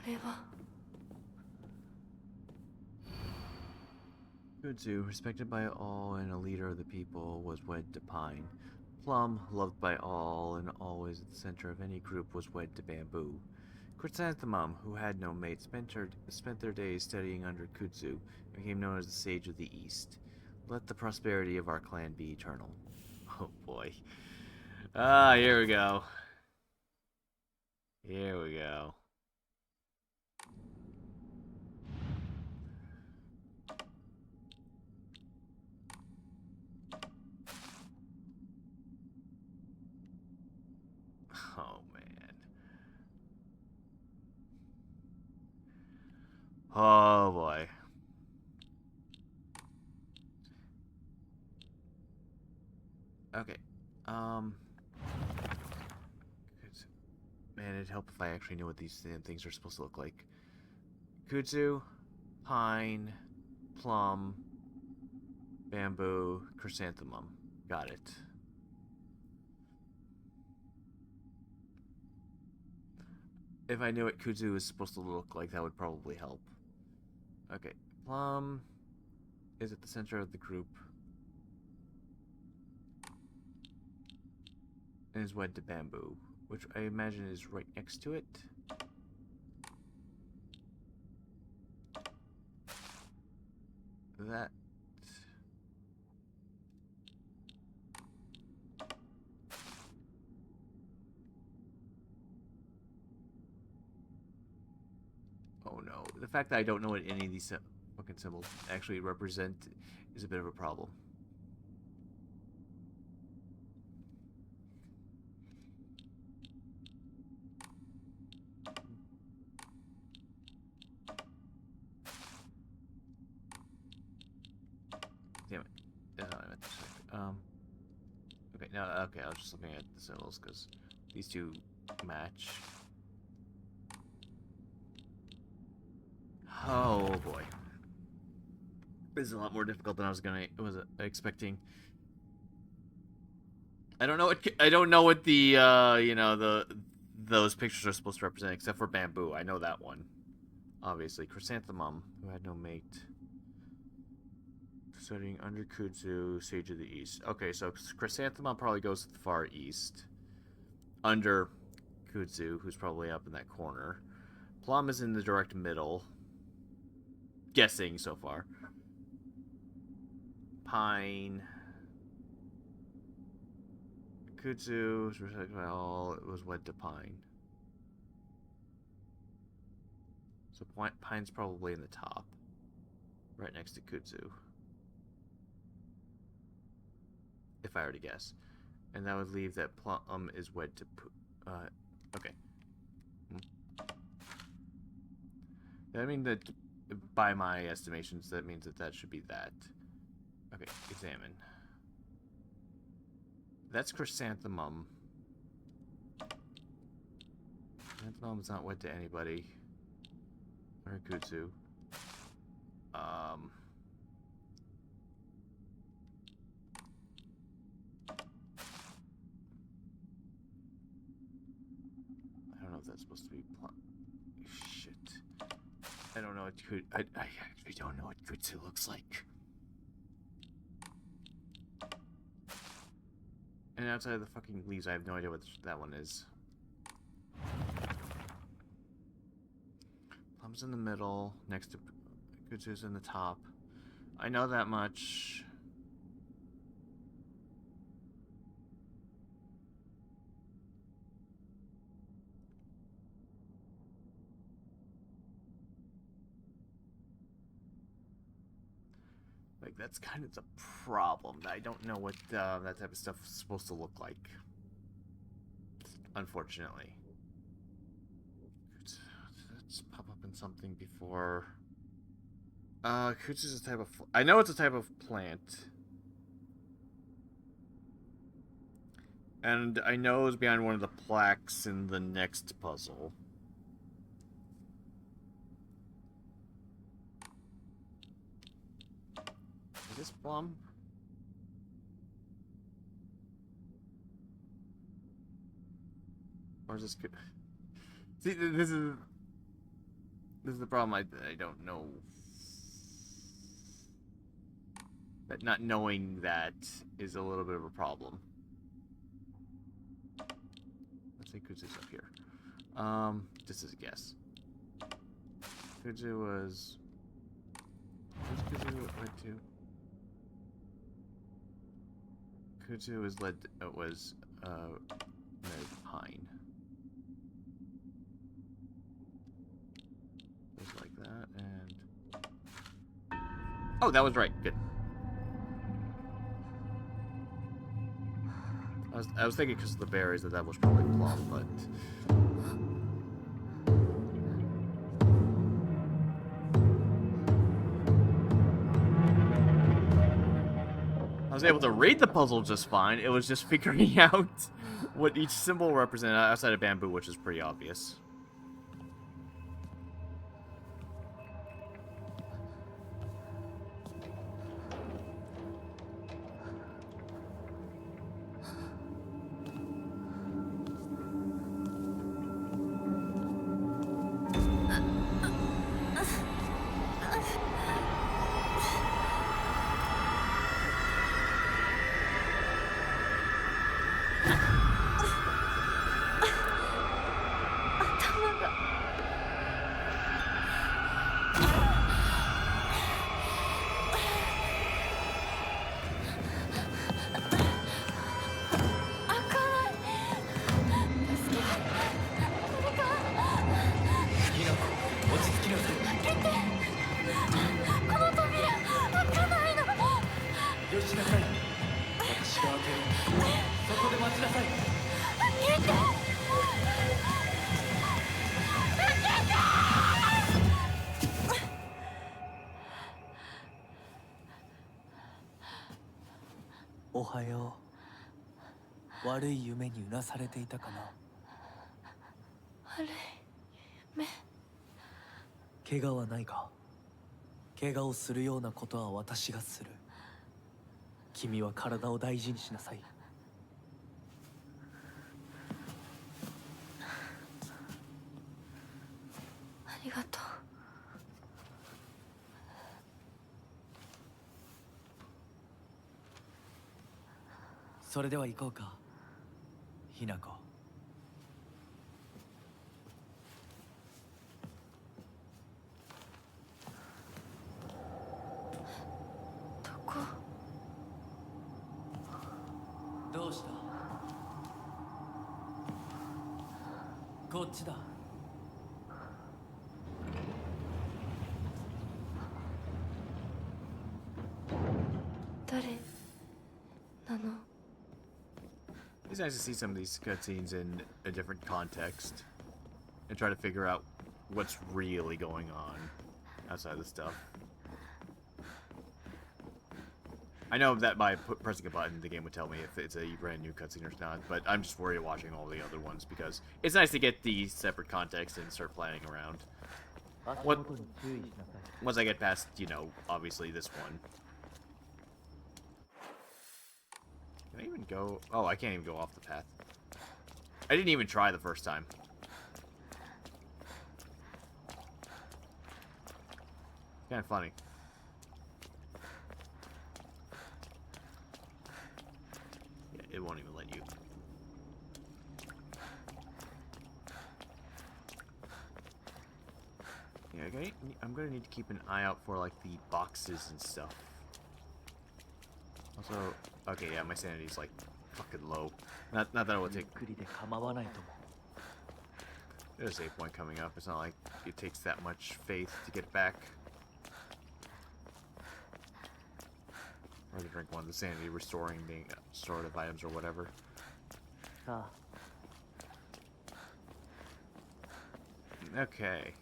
Ava. Kudzu, respected by all and a leader of the people, was wed to Pine. Plum, loved by all and always at the center of any group, was wed to Bamboo. Chrysanthemum, who had no mate, spent their days studying under Kudzu and became known as the Sage of the East. Let the prosperity of our clan be eternal. Oh boy. Ah, here we go. Here we go. Oh man. Oh boy. Okay. Um. Man, it'd help if I actually knew what these things are supposed to look like. Kudzu, pine, plum, bamboo, chrysanthemum. Got it. If I knew what kudzu is supposed to look like, that would probably help. Okay. Plum is at the center of the group and is wed to bamboo, which I imagine is right next to it. That. Oh no. The fact that I don't know what any of these fucking symbols actually represent is a bit of a problem. Damn it. That's not what I meant to say. Okay, no, okay, I was just looking at the symbols because these two match. Oh boy. This is a lot more difficult than I was expecting. I don't know what the those pictures are supposed to represent except for bamboo. I know that one. Obviously, chrysanthemum, who had no mate. Studying under Kudzu, Sage of the East. Okay, so chrysanthemum probably goes to the far east. Under Kudzu, who's probably up in that corner. Plum is in the direct middle. Guessing so far. Pine. Kudzu was respected by all. It was wed to Pine. So Pine's probably in the top. Right next to Kudzu. If I were to guess. And that would leave that Plum is wed to... okay. I mean that by my estimations, that means that that should be that. Okay, examine. That's chrysanthemum. Chrysanthemum's not wed to anybody. Or Kutsu. I don't know if that's supposed to be shit. I don't know what I actually don't know what Kutsu looks like. And outside of the fucking leaves, I have no idea what that one is. Plum's in the middle, next to Kutsu's in the top. I know that much. Like, that's kind of the problem. I don't know what that type of stuff is supposed to look like. Unfortunately. Let's pop up in something before... Kutsu is a type of... I know it's a type of plant. And I know it's behind one of the plaques in the next puzzle. Is this plum? Or is this... See, this is... This is the problem. I don't know. That not knowing that is a little bit of a problem. Let's say Kudzu's up here. Just as a guess. Kudzu was... Where's Kudzu led to? Kudzu was led... was, Pine. Just like that, and... Oh, that was right. Good. I was thinking because of the berries that was probably Plum, but... I was able to read the puzzle just fine. It was just figuring out what each symbol represented outside of bamboo, which is pretty obvious. Ohayo. 悪い夢にうなされていたかな。悪い夢。怪我はないか。怪我をするようなことは私がする。君は体を大事にしなさい。ありがとう。それでは行こうか、ひなこ。どこ？どうした？こっちだ。誰なの？ It's nice to see some of these cutscenes in a different context and try to figure out what's really going on outside of the stuff. I know that by pressing a button, the game would tell me if it's a brand new cutscene or not, but I'm just worried watching all the other ones because it's nice to get the separate context and start planning around. Once I get past, you know, obviously this one. Can I even go? Oh, I can't even go off the path. I didn't even try the first time. Kind of funny. Yeah, it won't even let you. Yeah, okay. I'm gonna need to keep an eye out for like the boxes and stuff. Also, okay, yeah, my sanity's like fucking low. Not that it will take. There's a save point coming up. It's not like it takes that much faith to get back. Or to drink one of the sanity restoring the restorative items or whatever. Okay.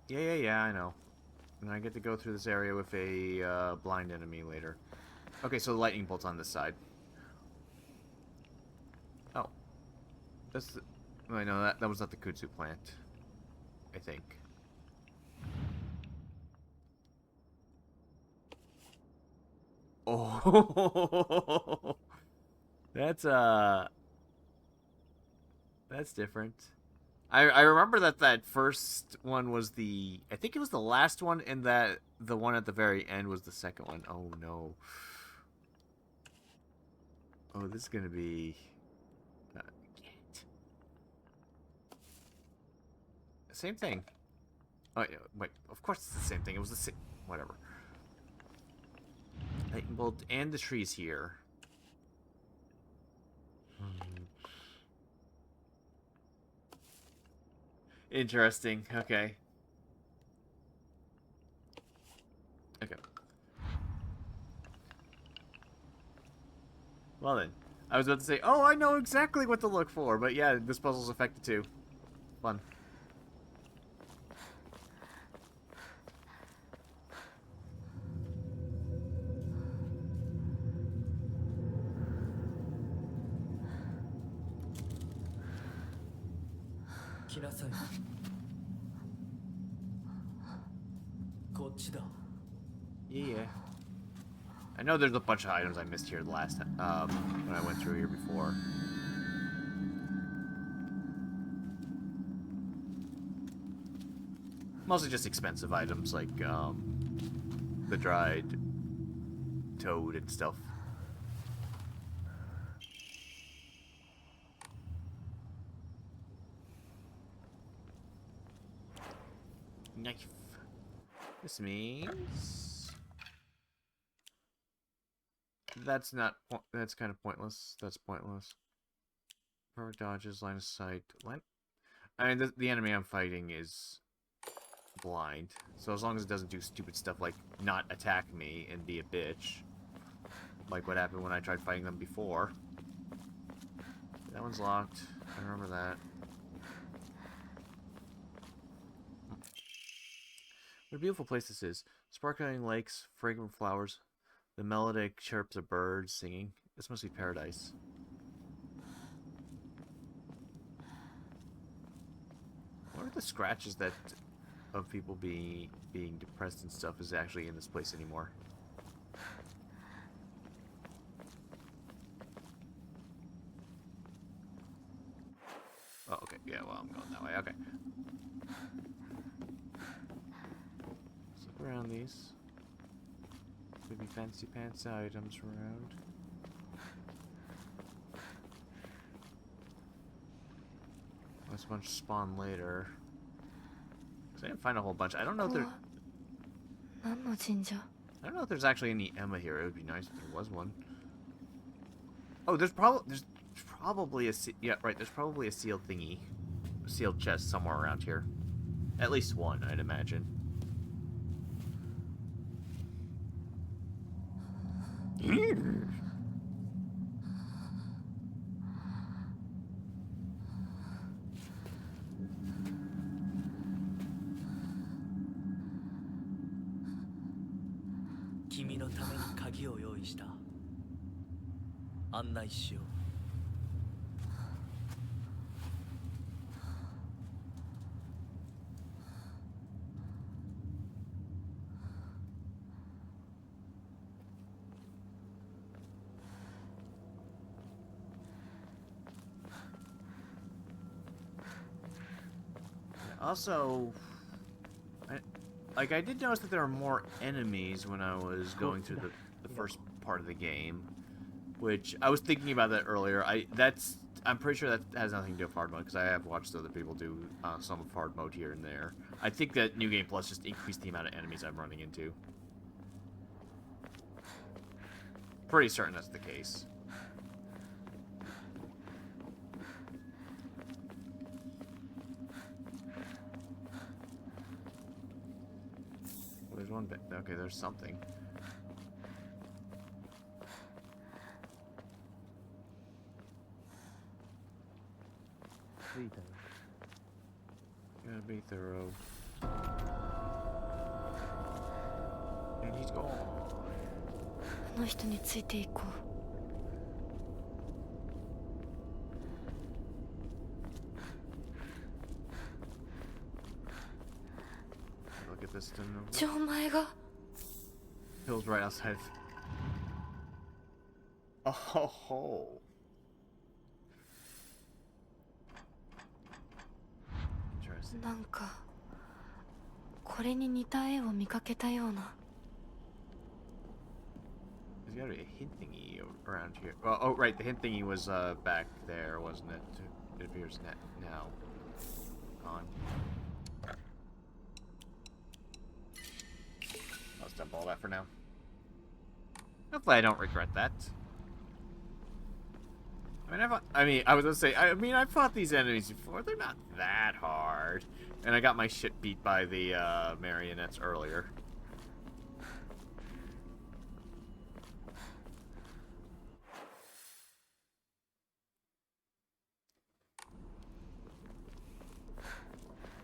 Yeah, I know. And I get to go through this area with a blind enemy later. Okay, so the lightning bolt's on this side. Oh. That's the... Oh, no, that was not the Kudzu plant. I think. Oh. That's different. I remember that first one was I think it was the last one, and that the one at the very end was the second one. Oh no. Oh, this is gonna be. Can't. Same thing. Oh, yeah, wait. Of course it's the same thing. It was the same. Whatever. Lightning bolt and the trees here. Interesting. Okay. Okay. Well then. I was about to say, oh, I know exactly what to look for, but yeah, this puzzle's affected too. Fun. Kinasai. こっちだ. Yeah. I know there's a bunch of items I missed here last time, when I went through here before. Mostly just expensive items like the dried toad and stuff. Knife. This means that's kind of pointless. That's pointless. Perfect dodges, line of sight. I mean, the enemy I'm fighting is blind, so as long as it doesn't do stupid stuff like not attack me and be a bitch, like what happened when I tried fighting them before. That one's locked. I remember that. What a beautiful place this is. Sparkling lakes, fragrant flowers, the melodic chirps of birds singing. This must be paradise. What are the scratches that of people being depressed and stuff is actually in this place anymore? Oh, okay. Yeah, well, I'm going that way. Okay. Let's look around these. Could be fancy pants items around. This bunch spawn later. Cause I didn't find a whole bunch. I don't know if there. 何の神社? I don't know if there's actually any Emma here. It would be nice if there was one. Oh, there's probably a yeah, right. There's probably a sealed thingy, a sealed chest somewhere around here. At least one, I'd imagine. Kimi no tame ni kagi o yoii shita. Annai shiyou. Also, I did notice that there are more enemies when I was going through the first part of the game, which I was thinking about that earlier. I'm pretty sure that has nothing to do with hard mode, because I have watched other people do some of hard mode here and there. I think that New Game Plus just increased the amount of enemies I'm running into. Pretty certain that's the case. There's one bit. Okay, there's something. Gotta be thorough. And he's gone. あの人についていこう. Look at this thing. 錠前が Hill's right outside. Oh ho ho. なんかこれに似た絵を見かけたような。 There's gotta be a hint thingy around here. Well, oh, right, the hint thingy was back there, wasn't it? It appears now. On. I'll dump all that for now. Hopefully I don't regret that. I was gonna say, I've fought these enemies before. They're not that hard. And I got my shit beat by the marionettes earlier.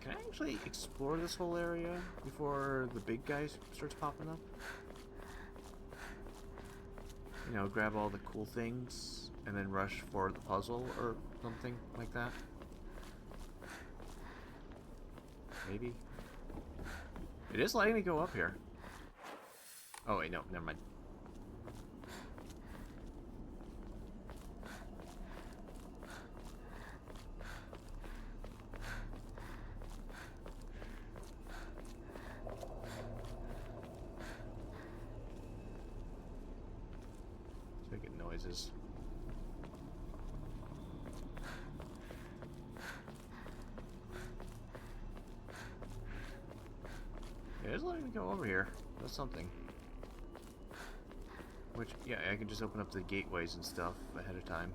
Can I actually explore this whole area before the big guy starts popping up? You know, grab all the cool things and then rush for the puzzle or something like that? Maybe? It is letting me go up here. Oh wait, no, never mind. It's making noises. Yeah, it's letting me go over here. That's something. Which, yeah, I can just open up the gateways and stuff ahead of time.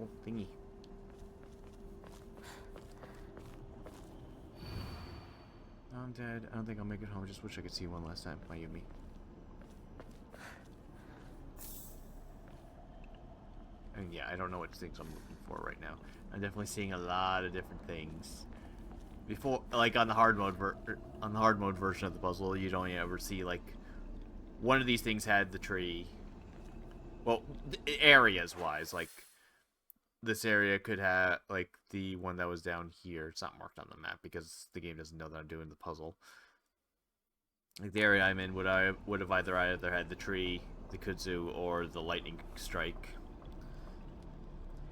Oh, thingy. I'm dead. I don't think I'll make it home. I just wish I could see one last time. Mayumi. And yeah, I don't know what things I'm looking for right now. I'm definitely seeing a lot of different things. Before, like on the hard mode version of the puzzle, you'd only ever see like one of these things had the tree. Well, areas wise, like this area could have like the one that was down here. It's not marked on the map because the game doesn't know that I'm doing the puzzle. Like the area I'm in would have either had the tree, the kudzu, or the lightning strike.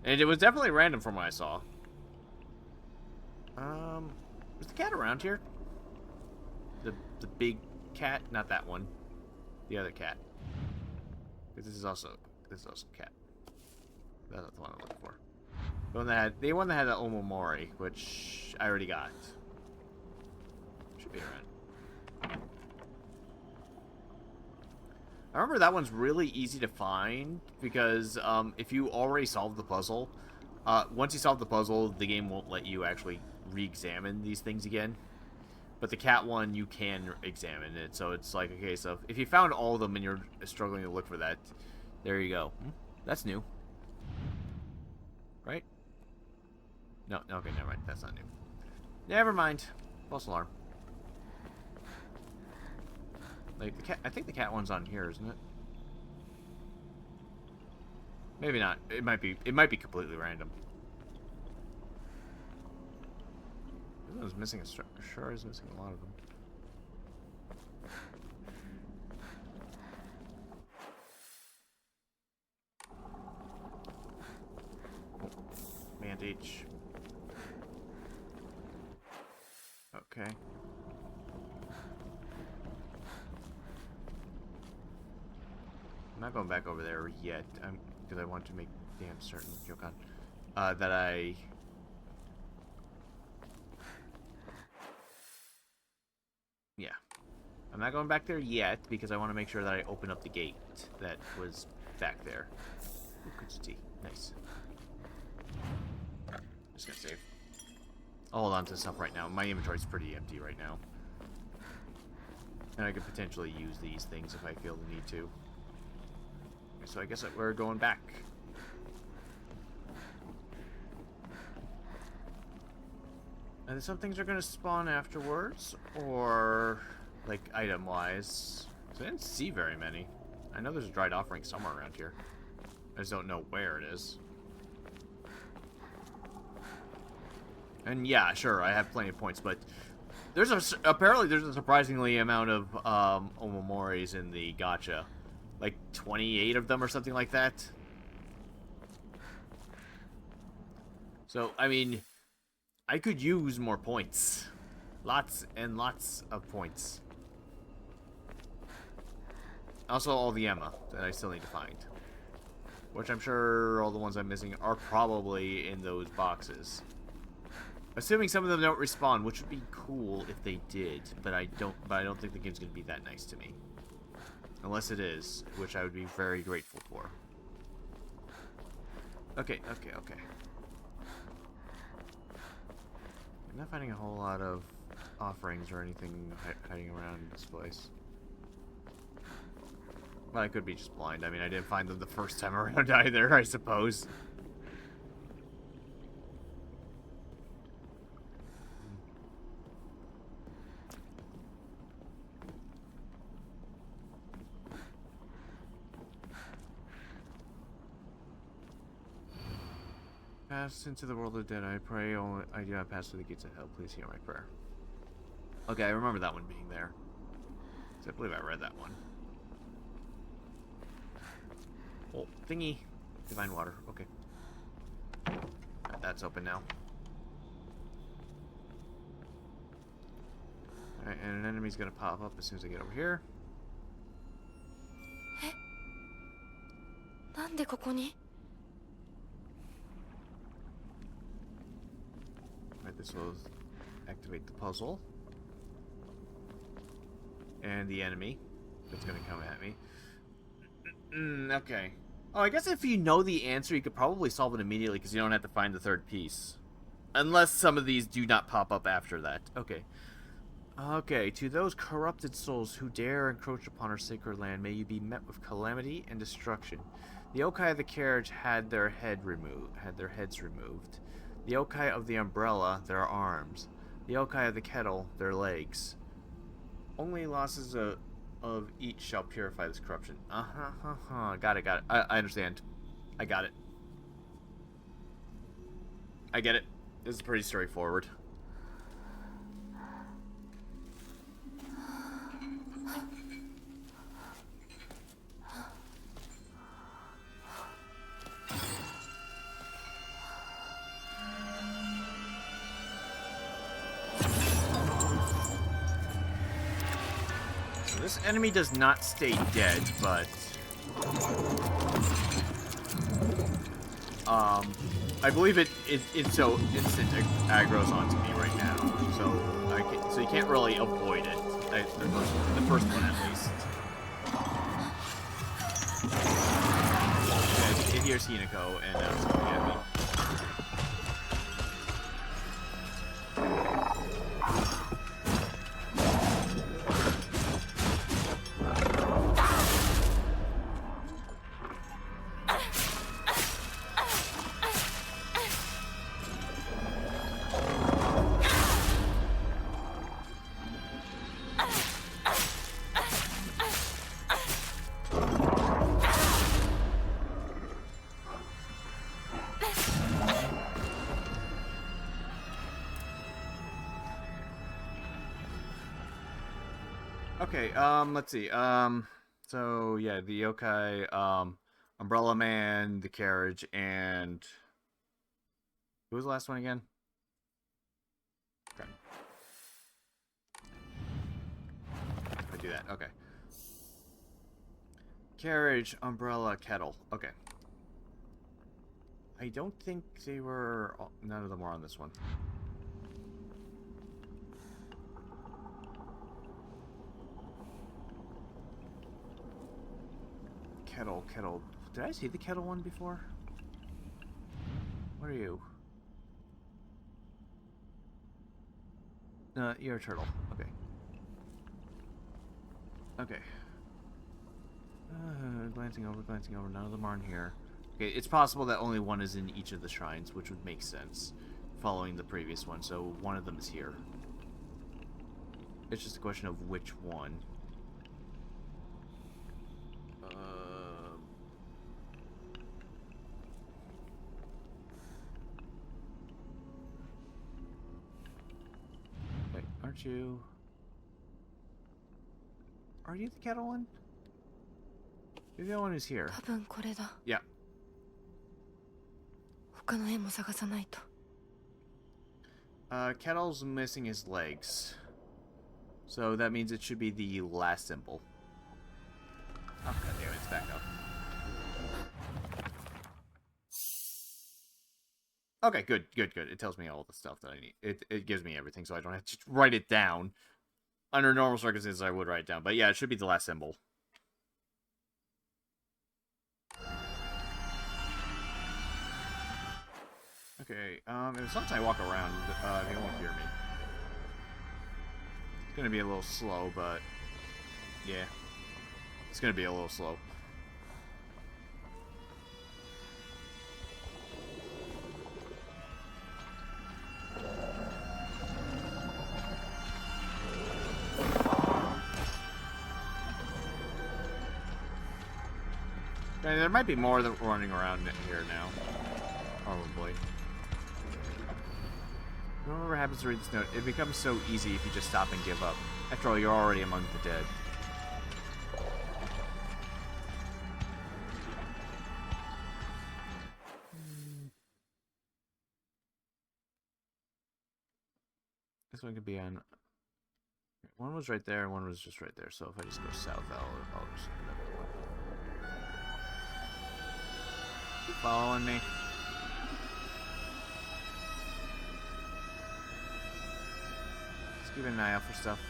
And it was definitely random from what I saw. Is the cat around here? The big cat? Not that one. The other cat. This is also a cat. That's not the one I'm looking for. The one that had the Omomori, which I already got. Should be around. I remember that one's really easy to find because if you already solved the puzzle, once you solve the puzzle, the game won't let you actually re-examine these things again. But the cat one, you can examine it. So it's like a case of, if you found all of them and you're struggling to look for that, there you go. That's new. Right? No, okay, never mind. That's not new. Never mind. False alarm. Like the cat, I think the cat one's on here, isn't it? Maybe not. It might be completely random. This one's missing sure is missing a lot of them. Oh, bandage. Okay. I'm not going back over there yet, because I want to make damn certain, Jokan, that I... Yeah. I'm not going back there yet, because I want to make sure that I open up the gate that was back there. Ooh, good tea. Nice. Just gonna save. I'll hold on to stuff right now. My inventory's pretty empty right now. And I could potentially use these things if I feel the need to. So I guess we're going back. And some things are going to spawn afterwards, or like item-wise. So I didn't see very many. I know there's a dried offering somewhere around here. I just don't know where it is. And yeah, sure, I have plenty of points, but apparently there's a surprisingly amount of Omomoris in the gacha. Like 28 of them or something like that. So, I mean, I could use more points. Lots and lots of points. Also, all the Emma that I still need to find. Which I'm sure all the ones I'm missing are probably in those boxes. Assuming some of them don't respawn, which would be cool if they did, but I don't think the game's gonna be that nice to me. Unless it is, which I would be very grateful for. Okay. I'm not finding a whole lot of offerings or anything hiding around in this place. But I could be just blind. I mean, I didn't find them the first time around either, I suppose. Pass into the world of the dead, I pray. Only I do not pass through the gates of hell. Please hear my prayer. Okay, I remember that one being there. So I believe I read that one. Oh, thingy. Divine water. Okay. That's open now. Alright, and an enemy's gonna pop up as soon as I get over here. なんでここに? Alright, this will activate the puzzle. And the enemy that's gonna come at me. Okay. Oh, I guess if you know the answer, you could probably solve it immediately because you don't have to find the third piece. Unless some of these do not pop up after that. Okay. Okay, to those corrupted souls who dare encroach upon our sacred land, may you be met with calamity and destruction. The yokai of the carriage had their heads removed. The yokai of the umbrella, their arms. The yokai of the kettle, their legs. Only losses of each shall purify this corruption. Got it. I understand. I got it. I get it. This is pretty straightforward. This enemy does not stay dead, but I believe it's so instant aggro's onto me right now, so you can't really avoid it. The first one at least. Yeah, it hears Hinako and now it's coming at me. Okay, let's see. So yeah, the yokai, Umbrella Man, the carriage, and who was the last one again? Okay. I do that. Okay. Carriage, umbrella, kettle. Okay. I don't think they were. None of them were on this one. Kettle. Did I see the kettle one before? What are you? You're a turtle. Okay. Okay. Glancing over. None of them are in here. Okay, it's possible that only one is in each of the shrines, which would make sense, following the previous one. So one of them is here. It's just a question of which one. Wait, aren't you? Are you the kettle one? You're the one who's here. 多分これだ。 Yeah. 他の絵も探さないと。Kettle's missing his legs. So that means it should be the last symbol. Oh, god damn it, it's back up. Okay, good. It tells me all the stuff that I need. It gives me everything, so I don't have to write it down. Under normal circumstances, I would write it down. But yeah, it should be the last symbol. Okay, and sometimes I walk around, they won't hear me. It's gonna be a little slow, but yeah. It's gonna be a little slow. Okay, there might be more that running around here now. Probably. Remember what happens to read this note? It becomes so easy if you just stop and give up. After all, you're already among the dead. This one could be on... One was right there, and one was just right there. So if I just go south, I'll just end up with one. You following me? Just keep an eye out for stuff.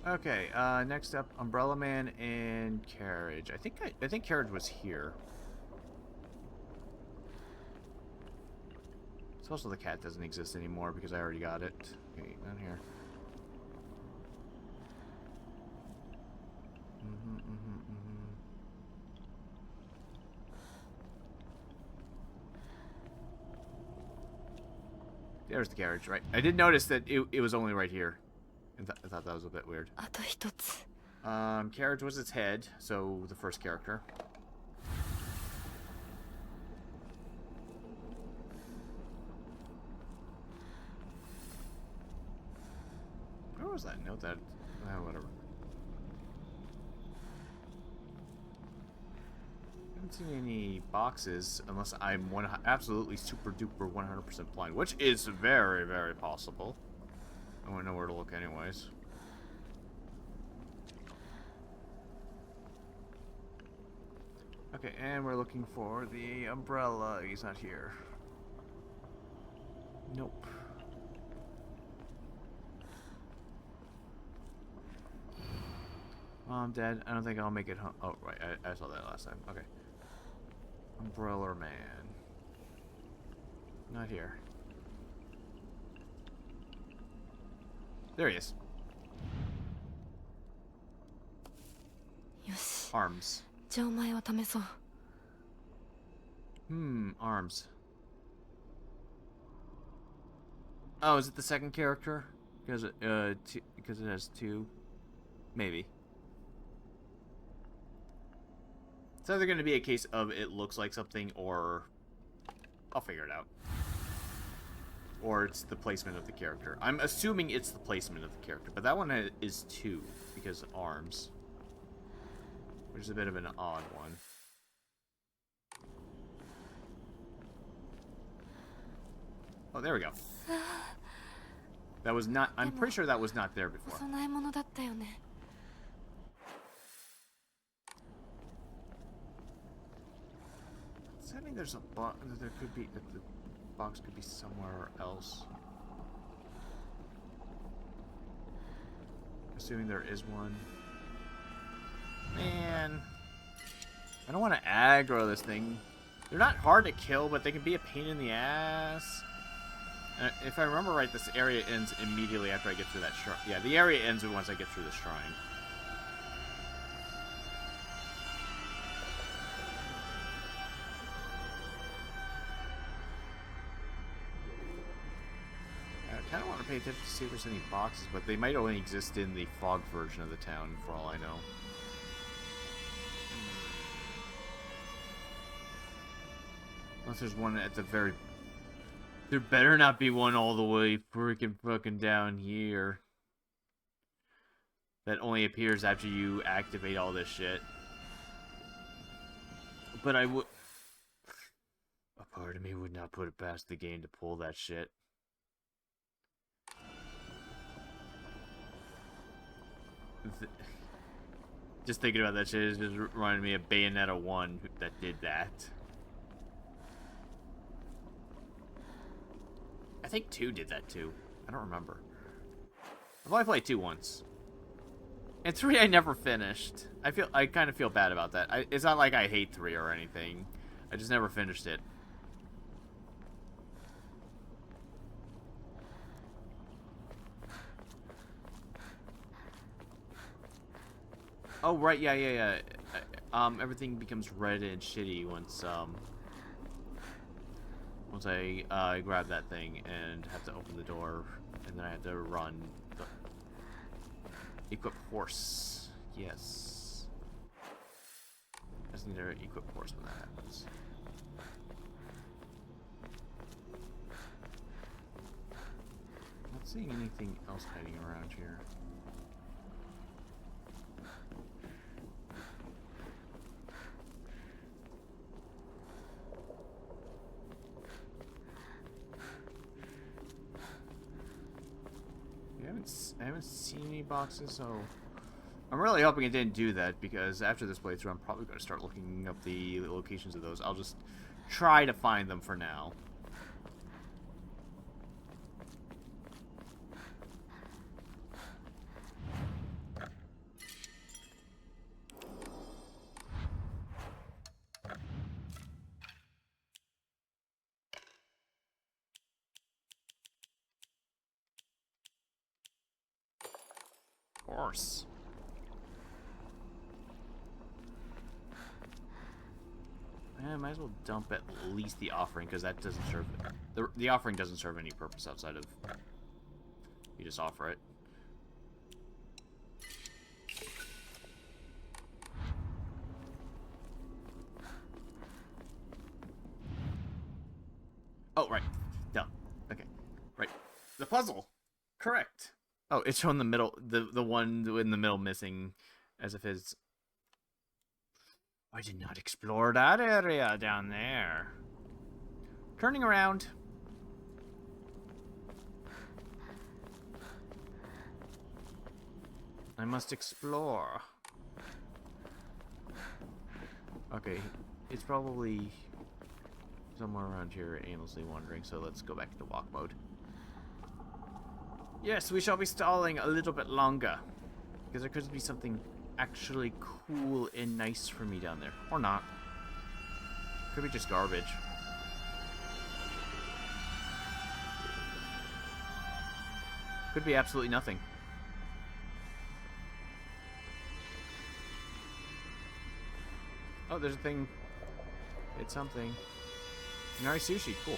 Okay, next up, Umbrella Man and Carriage. I think Carriage was here. It's also the cat doesn't exist anymore because I already got it. Okay, down here. There's the carriage, right? I did notice that it was only right here. I thought that was a bit weird. Carriage was its head, so the first character. Where was that note that... whatever. I haven't seen any boxes unless I'm absolutely super duper 100% blind, which is very, very possible. I wouldn't know where to look anyways. Okay, and we're looking for the umbrella. He's not here. Nope. Oh, I'm dead. I don't think I'll make it home. Oh, right. I saw that last time. Okay. Umbrella Man. Not here. There he is. Arms. Arms. Oh, is it the second character? Because it has two. Maybe. It's either going to be a case of it looks like something, or I'll figure it out. Or it's the placement of the character. I'm assuming it's the placement of the character, but that one is two because arms, which is a bit of an odd one. Oh, there we go. That was not... I'm pretty sure that was not there before. Does that mean there's a box... There could be... The box could be somewhere else. Assuming there is one. Man. I don't want to aggro this thing. They're not hard to kill, but they can be a pain in the ass. If I remember right, this area ends immediately after I get through that shrine. Yeah, the area ends once I get through the shrine. I kind of want to pay attention to see if there's any boxes, but they might only exist in the fog version of the town, for all I know. Unless there's one at the very... There better not be one all the way freaking fucking down here. That only appears after you activate all this shit. But I would... A part of me would not put it past the game to pull that shit. Just thinking about that shit is just reminding me of Bayonetta 1 that did that. I think 2 did that too. I don't remember. I've only played 2 once. And 3 I never finished. I kind of feel bad about that. It's not like I hate 3 or anything. I just never finished it. Oh, right, yeah. Everything becomes red and shitty once I grab that thing and have to open the door, and then I have to run. Equip horse. Yes. I just need to equip horse when that happens. Not seeing anything else hiding around here. I haven't seen any boxes, so I'm really hoping it didn't do that, because after this playthrough I'm probably going to start looking up the locations of those. I'll just try to find them for now. Horse. I might as well dump at least the offering, because that doesn't serve... The offering doesn't serve any purpose outside of... You just offer it. Oh, right. Dumb. Okay. Right. The puzzle. Correct. Oh, it's showing the middle, the one in the middle missing, as if it's... I did not explore that area down there. Turning around. I must explore. Okay, it's probably somewhere around here aimlessly wandering, so let's go back into walk mode. Yes, we shall be stalling a little bit longer, because there could be something actually cool and nice for me down there. Or not. Could be just garbage. Could be absolutely nothing. Oh, there's a thing. It's something. Nari sushi, cool.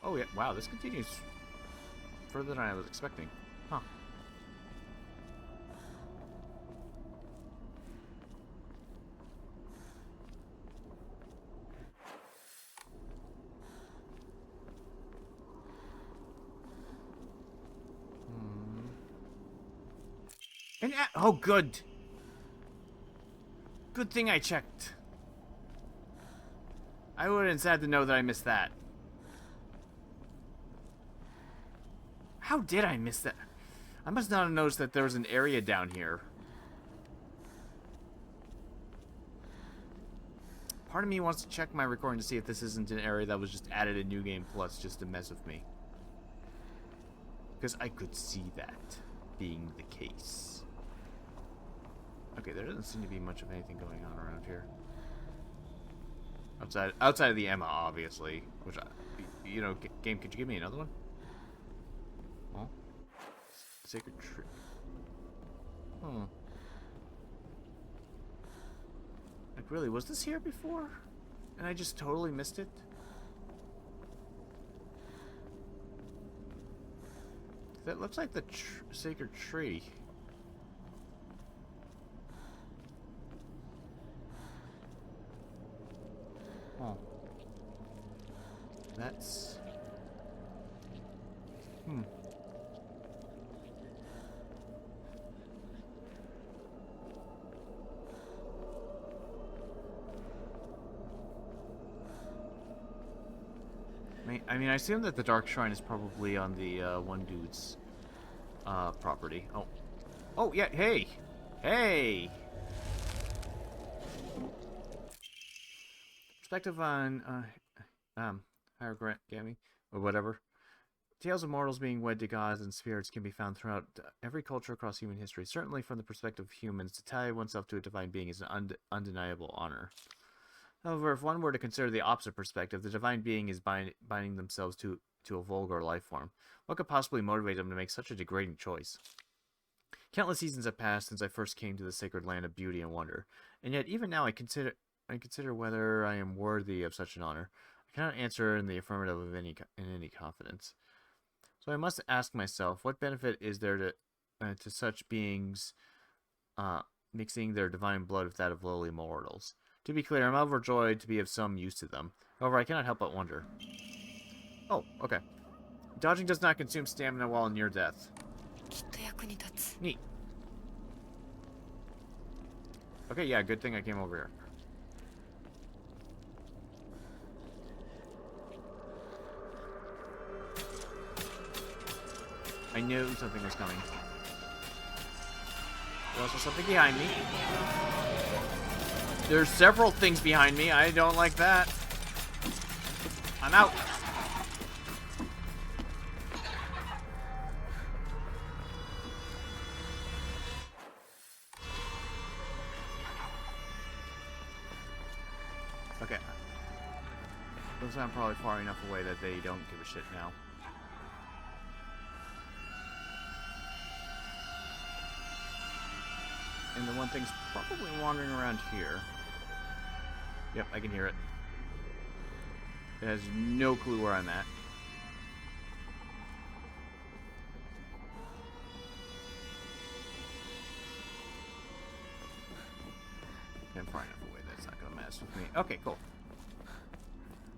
Oh yeah, wow, this continues further than I was expecting. Huh. And oh, good. Good thing I checked. I would have been sad to know that I missed that. How did I miss that? I must not have noticed that there was an area down here. Part of me wants to check my recording to see if this isn't an area that was just added in New Game Plus just to mess with me. Because I could see that being the case. Okay, there doesn't seem to be much of anything going on around here. Outside of the Emma, obviously. Which, you know, game, could you give me another one? Oh. Sacred tree. Hmm. Like, really, was this here before? And I just totally missed it? That looks like the sacred tree. mean, I assume that the Dark Shrine is probably on the one dude's property. Oh. Oh, yeah, hey! Hey! Perspective on, hierogamy, or whatever. Tales of mortals being wed to gods and spirits can be found throughout every culture across human history. Certainly from the perspective of humans, to tie oneself to a divine being is an undeniable honor. However, if one were to consider the opposite perspective, the divine being is binding themselves to a vulgar life form. What could possibly motivate them to make such a degrading choice? Countless seasons have passed since I first came to the sacred land of beauty and wonder, and yet even now I consider whether I am worthy of such an honor. I cannot answer in the affirmative in any confidence. So I must ask myself, what benefit is there to such beings mixing their divine blood with that of lowly mortals? To be clear, I'm overjoyed to be of some use to them. However, I cannot help but wonder. Oh, okay. Dodging does not consume stamina while near death. きっと役に立つ。 Neat. Okay, yeah, good thing I came over here. I knew something was coming. There's also something behind me. There's several things behind me. I don't like that. I'm out. Okay. Looks like I'm probably far enough away that they don't give a shit now. And the one thing's probably wandering around here. Yep, I can hear it. It has no clue where I'm at. I'm far enough away that it's not gonna mess with me. Okay, cool.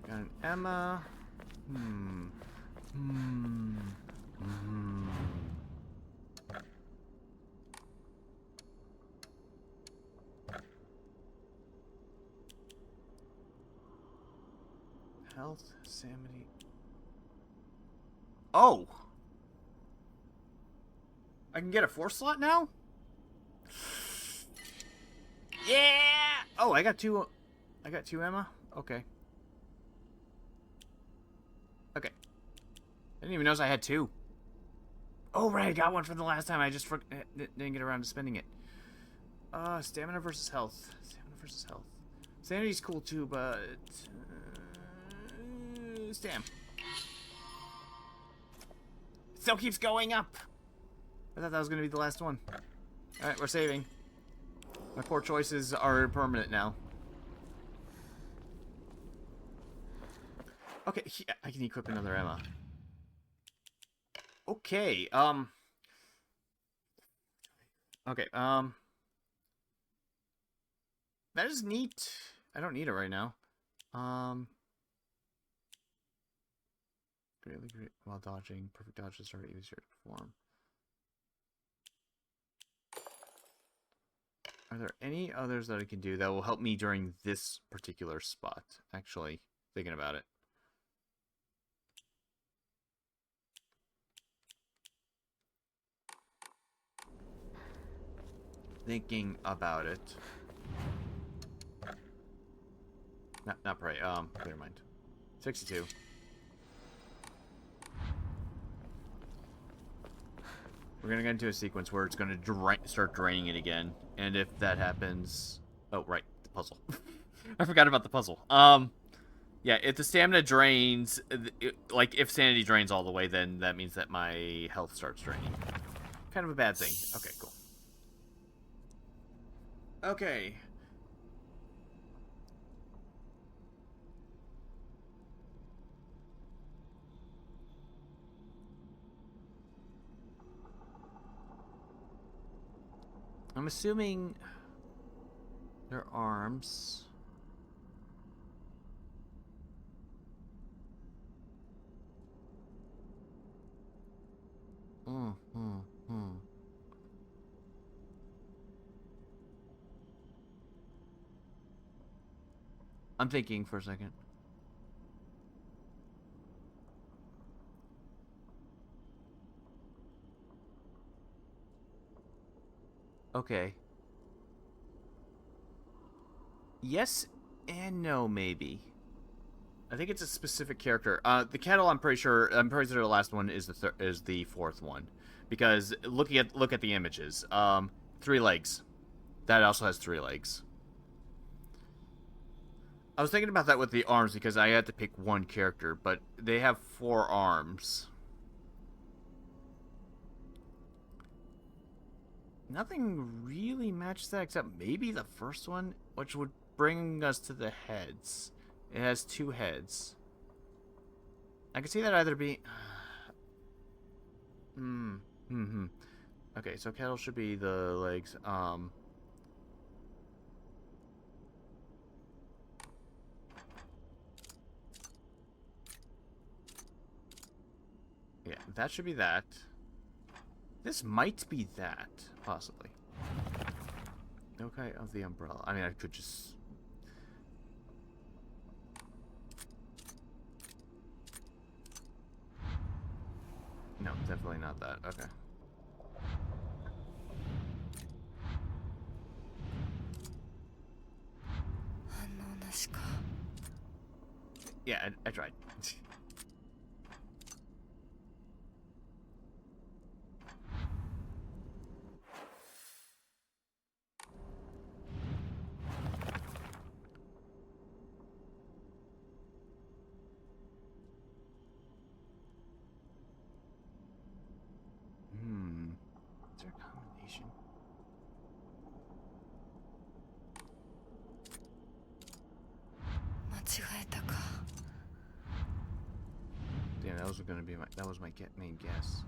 Got an Emma. Health, sanity. Oh! I can get a 4 slot now? Yeah! Oh, I got two Emma? Okay. Okay. I didn't even notice I had 2. Oh, right, I got one from the last time. I just didn't get around to spending it. Stamina versus health. Stamina versus health. Sanity's cool too, but... Stam. Still keeps going up. I thought that was going to be the last one. Alright, we're saving. My poor choices are permanent now. Okay, yeah, I can equip another Emma. Okay, okay, that is neat. I don't need it right now. Greatly great while dodging. Perfect dodges are easier to perform. Are there any others that I can do that will help me during this particular spot? Actually, thinking about it. Thinking about it. Not pray. Clear mind. 62. We're gonna get into a sequence where it's gonna start draining it again, and if that happens, oh right, the puzzle. I forgot about the puzzle. Yeah, if the stamina drains, like if sanity drains all the way, then that means that my health starts draining. Kind of a bad thing. Okay, cool. Okay. I'm assuming their arms. I'm thinking for a second. Okay. Yes and no, maybe. I think it's a specific character. The kettle, I'm pretty sure the last one is the fourth one, because look at the images. 3 legs. That also has 3 legs. I was thinking about that with the arms because I had to pick one character, but they have 4 arms. Nothing really matches that except maybe the first one, which would bring us to the heads. It has 2 heads. I could see that either being... Okay, so kettle should be the legs. Yeah, that should be that. This might be that, possibly. Okay, of the umbrella. I mean, I could just... No, definitely not that. Okay. Yeah, I tried. Is there a combination? Damn, that was gonna be that was my main guess.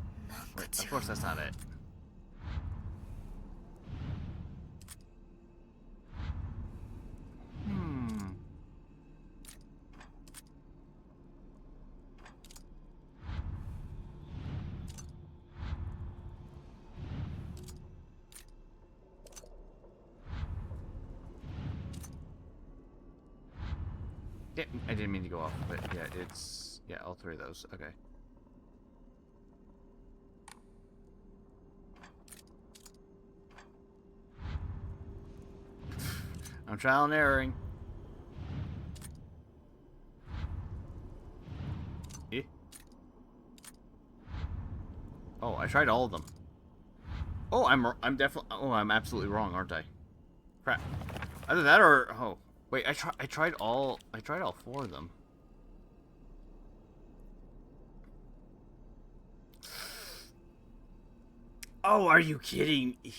Wait, of course that's not it. Yeah, I didn't mean to go off, but yeah, it's... Yeah, all 3 of those. Okay. I'm trial and erroring. Eh? Oh, I tried all of them. Oh, I'm definitely... Oh, I'm absolutely wrong, aren't I? Crap. Either that or... Oh. Wait, I tried all 4 of them. Oh, are you kidding? Only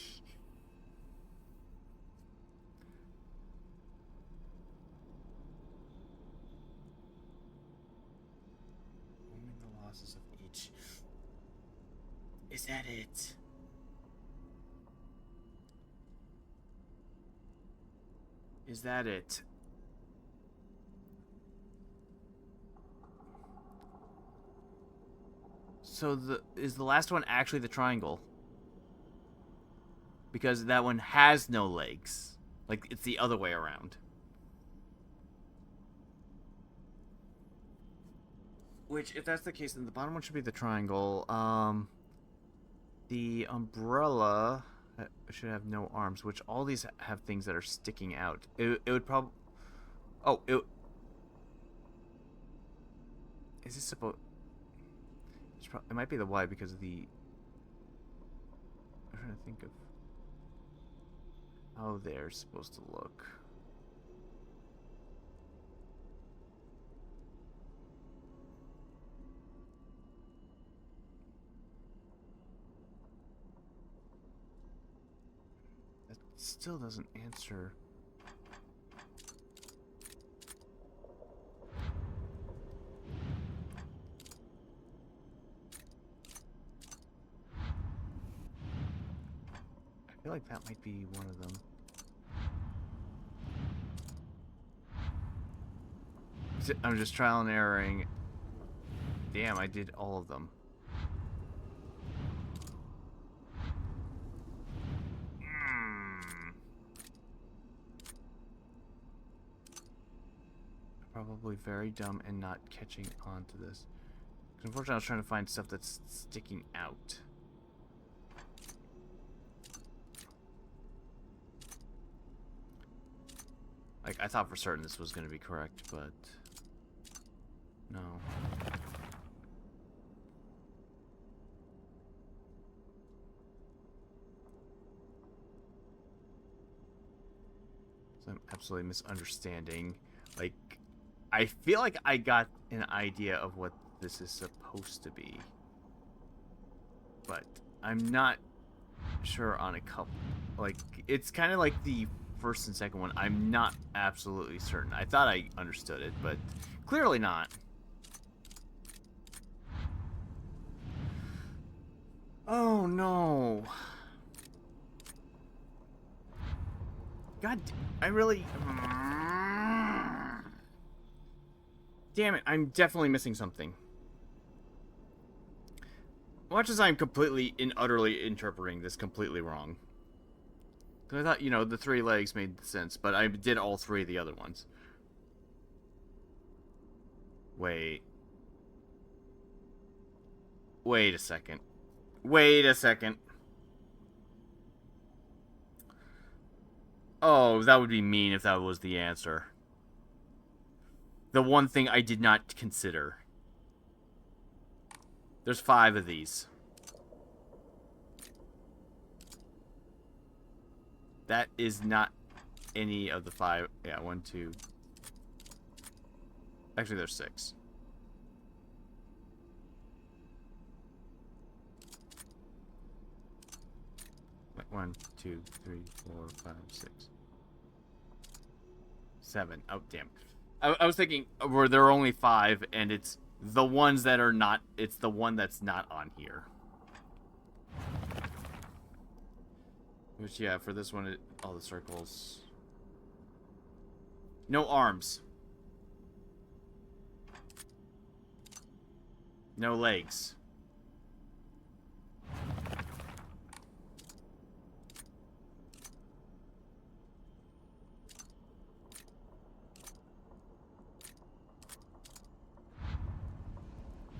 the losses of each. Is that it? Is that it? So is the last one actually the triangle? Because that one has no legs. Like, it's the other way around. Which, if that's the case, then the bottom one should be the triangle. The umbrella should have no arms, which all these have things that are sticking out. It would probably... Oh, is this supposed... It might be the Y because of the... I'm trying to think of how they're supposed to look. That still doesn't answer. I feel like that might be one of them. I'm just trial and erroring. Damn, I did all of them. Probably very dumb and not catching on to this. Unfortunately, I was trying to find stuff that's sticking out. I thought for certain this was going to be correct, but no. So I'm absolutely misunderstanding. Like, I feel like I got an idea of what this is supposed to be, but I'm not sure on a couple. Like, it's kind of like the first and second one. I'm not absolutely certain. I thought I understood it, but clearly not. Oh no. God, I really... Damn it, I'm definitely missing something. Much as I'm completely and utterly interpreting this completely wrong. Because I thought, you know, the 3 legs made sense, but I did all 3 of the other ones. Wait. Wait a second. Wait a second. Oh, that would be mean if that was the answer. The one thing I did not consider. There's 5 of these. That is not any of the 5. Yeah, 1, 2. Actually, there's 6. Wait, 1, 2, 3, 4, 5, 6. 7. Oh, damn. I was thinking, were there only 5, and it's the ones that are not... It's the one that's not on here. Which, yeah, for this one, all the circles. No arms. No legs.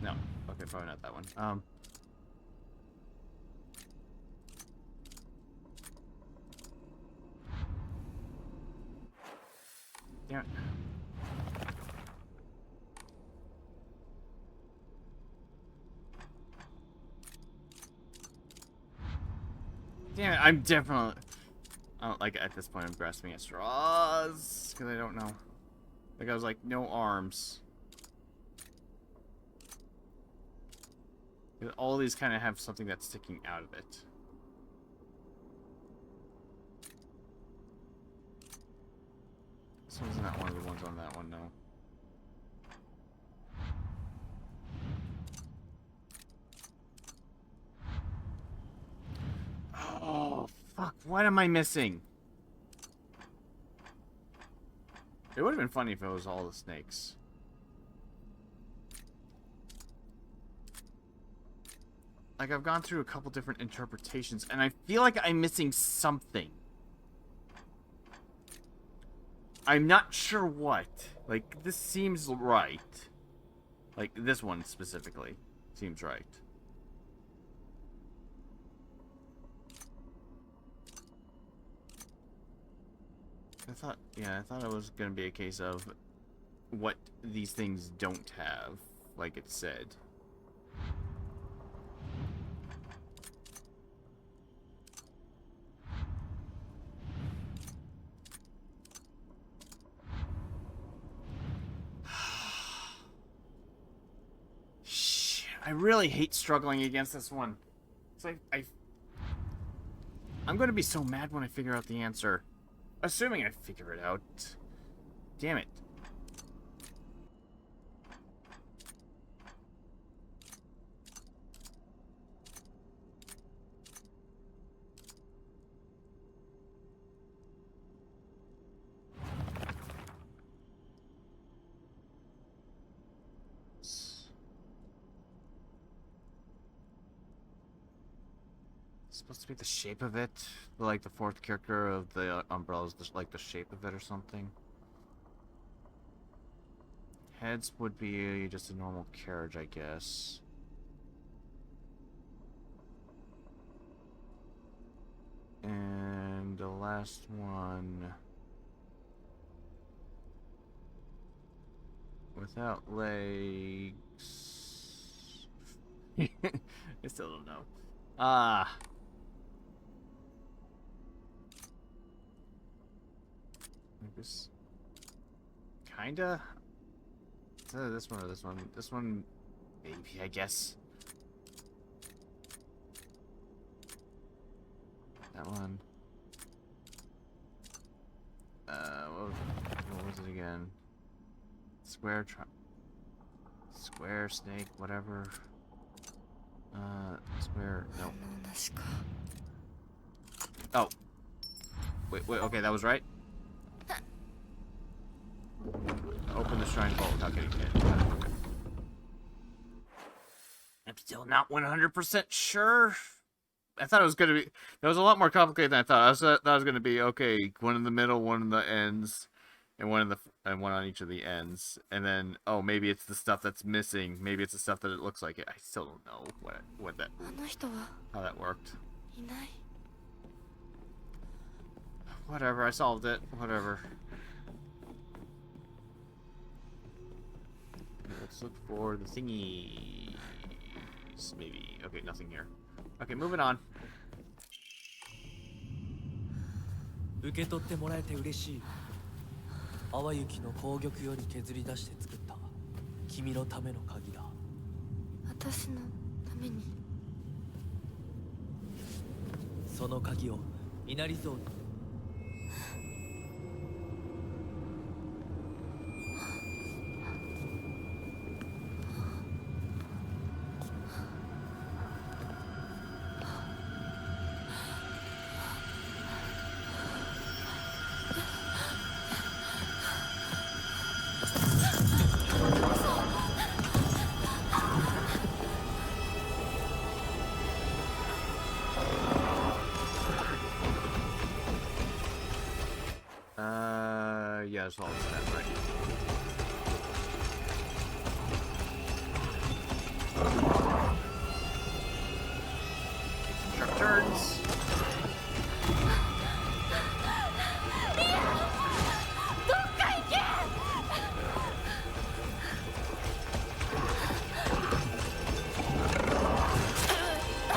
No. Okay, probably not that one. Damn it. Damn it, I'm definitely... I don't, like, at this point, I'm grasping at straws, because I don't know. Like, I was like, no arms. All these kind of have something that's sticking out of it. This one's not one of the ones on that one, no. Oh, fuck. What am I missing? It would have been funny if it was all the snakes. Like, I've gone through a couple different interpretations, and I feel like I'm missing something. I'm not sure what. Like, this seems right. Like, this one specifically seems right. I thought it was gonna be a case of what these things don't have, like it said. Shit, I really hate struggling against this one. It's like I'm gonna be so mad when I figure out the answer. Assuming I figure it out. Damn it. Supposed to be the shape of it, like the 4th character of the umbrellas, like the shape of it or something. Heads would be just a normal carriage, I guess. And the last one... without legs. I still don't know. This kinda. This one or this one? This one, maybe, I guess. That one. What was it again? Square snake, whatever. Square, no. Oh. Wait, okay, that was right? Open the shrine vault without getting hit. Okay. I'm still not 100% sure. I thought it was gonna be. That was a lot more complicated than I thought. I thought it was gonna be okay. One in the middle, one in the ends, and one on each of the ends. And then maybe it's the stuff that's missing. Maybe it's the stuff that it looks like it. I still don't know how that worked. Whatever. I solved it. Whatever. Let's look for the thingies. Maybe. Okay, nothing here. Okay, moving on. 受け取ってもらえて嬉しい。淡雪の紅玉より削り出して作った君のための鍵だ。私のために。その鍵を稲荷像に。Yeah, it's all that, right? Sharp turns.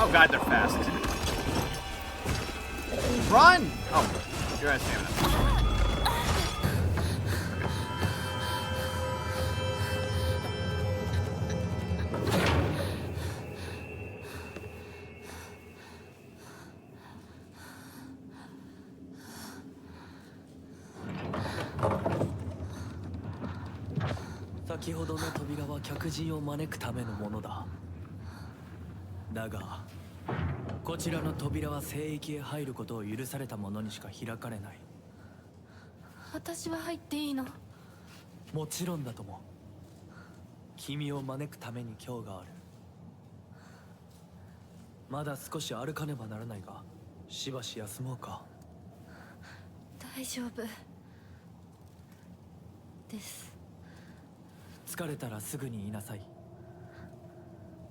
Oh god, they're fast. Run! Oh, you're at stamina. Okay. 先ほどの扉は客人を招くためのものだ。だがこちらの扉は聖域へ入ることを許された者にしか開かれない。私は入っていいの？もちろんだとも。君を招くために今日がある。まだ少し歩かねばならないが、しばし休もうか。大丈夫です。疲れたらすぐに言いなさい。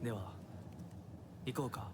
では行こうか。